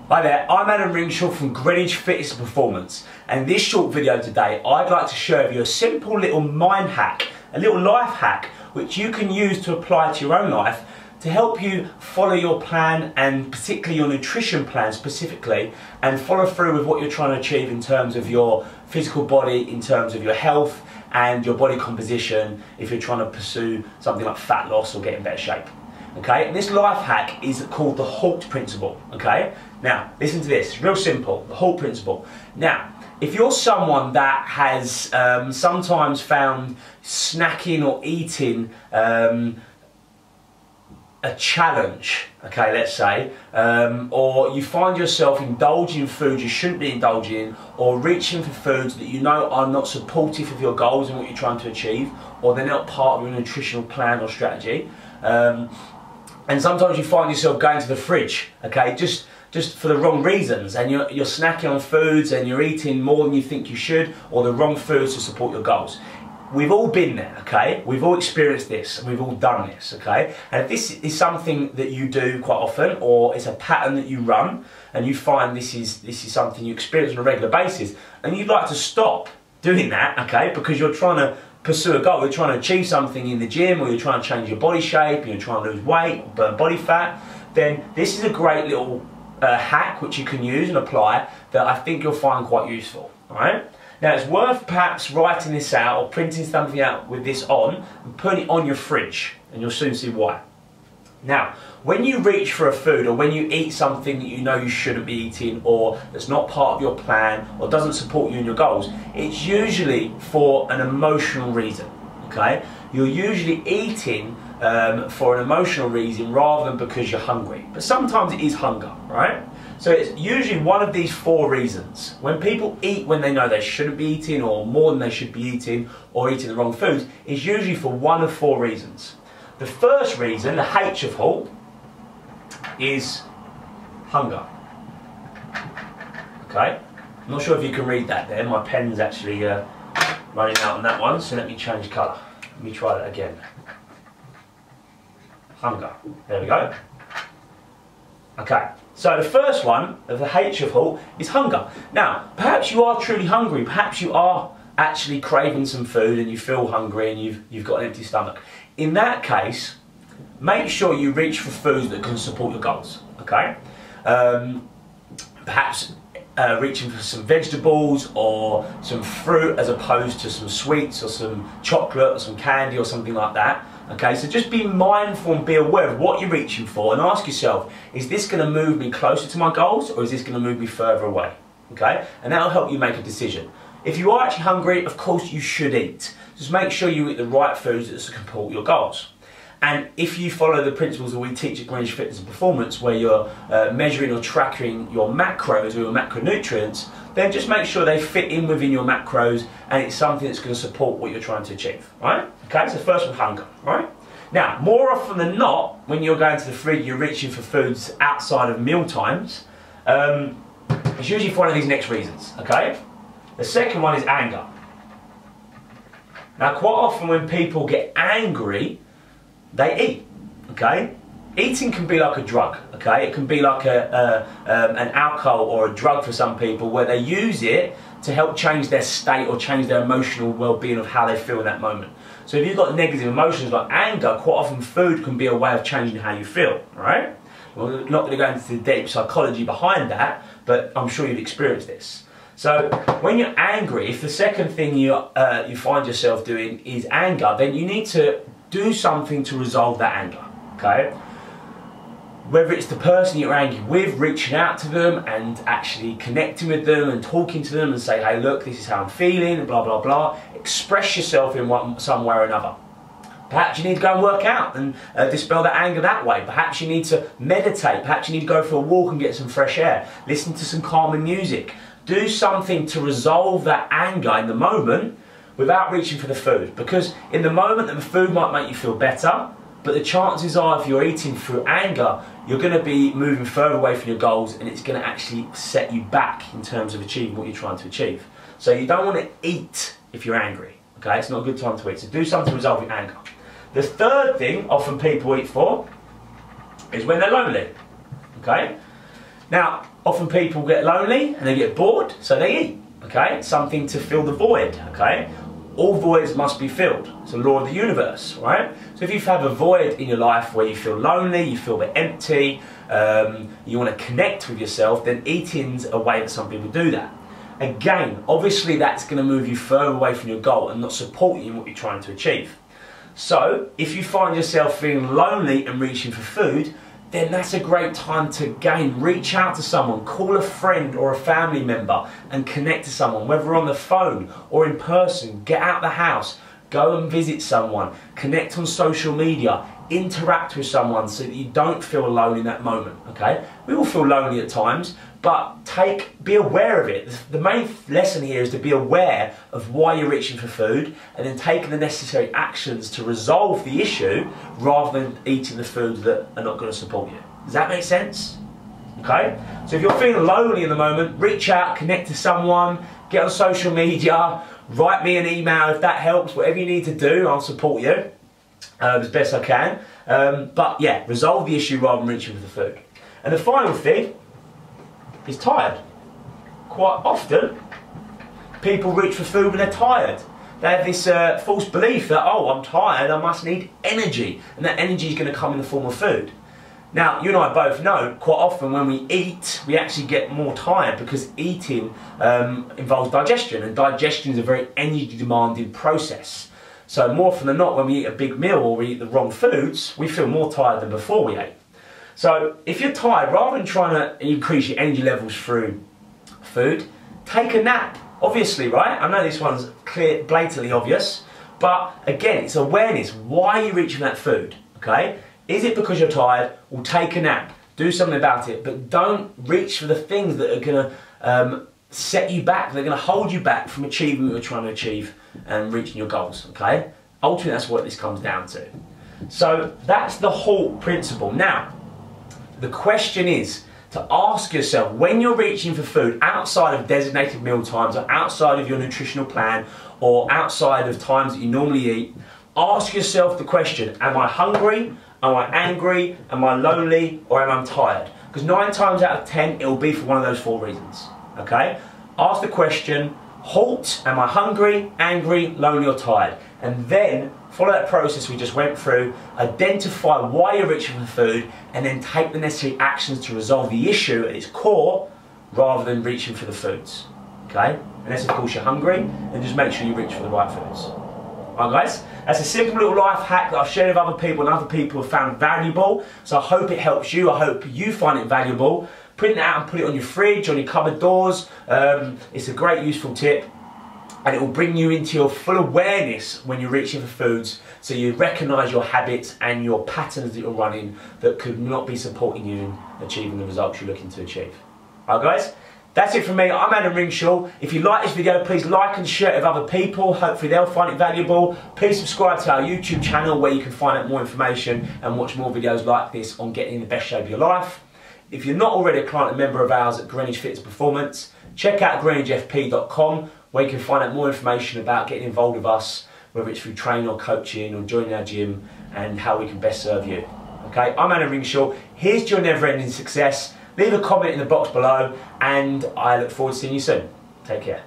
Hi there, I'm Adam Ringshaw from Greenwich Fitness and Performance, and in this short video today I'd like to share with you a simple little mind hack, a little life hack which you can use to apply to your own life to help you follow your plan, and particularly your nutrition plan specifically, and follow through with what you're trying to achieve in terms of your physical body, in terms of your health and your body composition, if you're trying to pursue something like fat loss or get in better shape. Okay, and this life hack is called the HALT principle. Okay, now listen to this, real simple, the HALT principle. Now, if you're someone that has sometimes found snacking or eating a challenge, okay, let's say, or you find yourself indulging in food you shouldn't be indulging in, or reaching for foods that you know are not supportive of your goals and what you're trying to achieve, or they're not part of your nutritional plan or strategy, and sometimes you find yourself going to the fridge, okay, just for the wrong reasons, and you're snacking on foods and you're eating more than you think you should, or the wrong foods to support your goals. We've all been there, okay? We've all experienced this, and we've all done this, okay? And if this is something that you do quite often, or it's a pattern that you run, and you find this is something you experience on a regular basis, and you'd like to stop doing that, okay, because you're trying to pursue a goal, you're trying to achieve something in the gym, or you're trying to change your body shape, or you're trying to lose weight, or burn body fat, then this is a great little hack which you can use and apply that I think you'll find quite useful, alright? Now it's worth perhaps writing this out or printing something out with this on and putting it on your fridge, and you'll soon see why. Now, when you reach for a food, or when you eat something that you know you shouldn't be eating, or that's not part of your plan, or doesn't support you and your goals, it's usually for an emotional reason, okay? You're usually eating for an emotional reason rather than because you're hungry. But sometimes it is hunger, right? So it's usually one of these four reasons. When people eat when they know they shouldn't be eating, or more than they should be eating, or eating the wrong foods, it's usually for one of four reasons. The first reason, the H of HALT, is hunger. Okay? I'm not sure if you can read that there. My pen's actually running out on that one, so let me change colour. Let me try that again. Hunger. There we go. Okay, so the first one of the H of HALT is hunger. Now, perhaps you are truly hungry. Perhaps you are actually craving some food and you feel hungry and you've got an empty stomach. In that case, make sure you reach for foods that can support your goals, okay? Perhaps reaching for some vegetables or some fruit as opposed to some sweets or some chocolate or some candy or something like that. Okay, so just be mindful and be aware of what you're reaching for, and ask yourself, is this going to move me closer to my goals, or is this going to move me further away? Okay, and that'll help you make a decision. If you are actually hungry, of course you should eat. Just make sure you eat the right foods that support your goals. And if you follow the principles that we teach at Greenwich Fitness and Performance, where you're measuring or tracking your macros or your macronutrients, then just make sure they fit in within your macros and it's something that's going to support what you're trying to achieve, right? Okay, so first one, hunger, right? Now, more often than not, when you're going to the fridge, you're reaching for foods outside of meal times, it's usually for one of these next reasons, okay? The second one is anger. Now, quite often when people get angry, they eat, okay? Eating can be like a drug, okay? It can be like an alcohol or a drug for some people, where they use it to help change their state or change their emotional well-being of how they feel in that moment. So if you've got negative emotions like anger, quite often food can be a way of changing how you feel, right? Well, we're not going to go into the deep psychology behind that, but I'm sure you've experienced this. So when you're angry, if the second thing you find yourself doing is anger, then you need to do something to resolve that anger, okay? Whether it's the person you're angry with, reaching out to them and actually connecting with them and talking to them and say, hey look, this is how I'm feeling, and blah blah blah. Express yourself in some way or another. Perhaps you need to go and work out and dispel that anger that way. Perhaps you need to meditate. Perhaps you need to go for a walk and get some fresh air. Listen to some calming music. Do something to resolve that anger in the moment without reaching for the food. Because in the moment, the food might make you feel better, but the chances are if you're eating through anger, you're going to be moving further away from your goals, and it's going to actually set you back in terms of achieving what you're trying to achieve. So you don't want to eat if you're angry, okay? It's not a good time to eat, so do something to resolve your anger. The third thing often people eat for is when they're lonely, okay? Now, often people get lonely and they get bored, so they eat, okay? Something to fill the void, okay? All voids must be filled. It's a law of the universe, right? So if you have a void in your life where you feel lonely, you feel a bit empty, you want to connect with yourself, then eating's a way that some people do that. Again, obviously that's going to move you further away from your goal and not support you in what you're trying to achieve. So, if you find yourself feeling lonely and reaching for food, then that's a great time to reach out to someone, call a friend or a family member and connect to someone, whether on the phone or in person. Get out the house, go and visit someone, connect on social media, interact with someone so that you don't feel alone in that moment, okay? We all feel lonely at times, but be aware of it. The main lesson here is to be aware of why you're reaching for food and then taking the necessary actions to resolve the issue rather than eating the foods that are not going to support you. Does that make sense? Okay? So if you're feeling lonely in the moment, reach out, connect to someone, get on social media, write me an email if that helps. Whatever you need to do, I'll support you as best I can. But yeah, resolve the issue rather than reaching for the food. And the final thing is tired. Quite often, people reach for food when they're tired. They have this false belief that, oh, I'm tired, I must need energy, and that energy is going to come in the form of food. Now, you and I both know, quite often when we eat, we actually get more tired because eating involves digestion, and digestion is a very energy-demanding process. So more often than not, when we eat a big meal or we eat the wrong foods, we feel more tired than before we ate. So if you're tired, rather than trying to increase your energy levels through food, take a nap. Obviously, right? I know this one's clear, blatantly obvious, but again, it's awareness. Why are you reaching for that food? Okay? Is it because you're tired? Well, take a nap. Do something about it, but don't reach for the things that are going to set you back. They're going to hold you back from achieving what you're trying to achieve and reaching your goals. Okay? Ultimately, that's what this comes down to. So that's the whole principle. Now, the question is to ask yourself, when you're reaching for food outside of designated meal times or outside of your nutritional plan or outside of times that you normally eat, ask yourself the question, am I hungry, am I angry, am I lonely, or am I tired? Because 9 times out of 10 it will be for one of those 4 reasons, okay? Ask the question, halt, am I hungry, angry, lonely or tired? And then follow that process we just went through, identify why you're reaching for food, and then take the necessary actions to resolve the issue at its core rather than reaching for the foods. Okay? Unless of course you're hungry, then just make sure you reach for the right foods. Alright guys, that's a simple little life hack that I've shared with other people and other people have found valuable. So I hope it helps you, I hope you find it valuable. Print it out and put it on your fridge, on your cupboard doors. It's a great useful tip. And it will bring you into your full awareness when you're reaching for foods, so you recognise your habits and your patterns that you're running that could not be supporting you in achieving the results you're looking to achieve. Alright guys, that's it from me. I'm Adam Ringshaw. If you like this video, please like and share it with other people. Hopefully they'll find it valuable. Please subscribe to our YouTube channel where you can find out more information and watch more videos like this on getting in the best shape of your life. If you're not already a client and member of ours at Greenwich Fitness Performance, check out greenwichfp.com where you can find out more information about getting involved with us, whether it's through training or coaching or joining our gym, and how we can best serve you. Okay, I'm Adam Ringshaw. Here's to your never-ending success. Leave a comment in the box below, and I look forward to seeing you soon. Take care.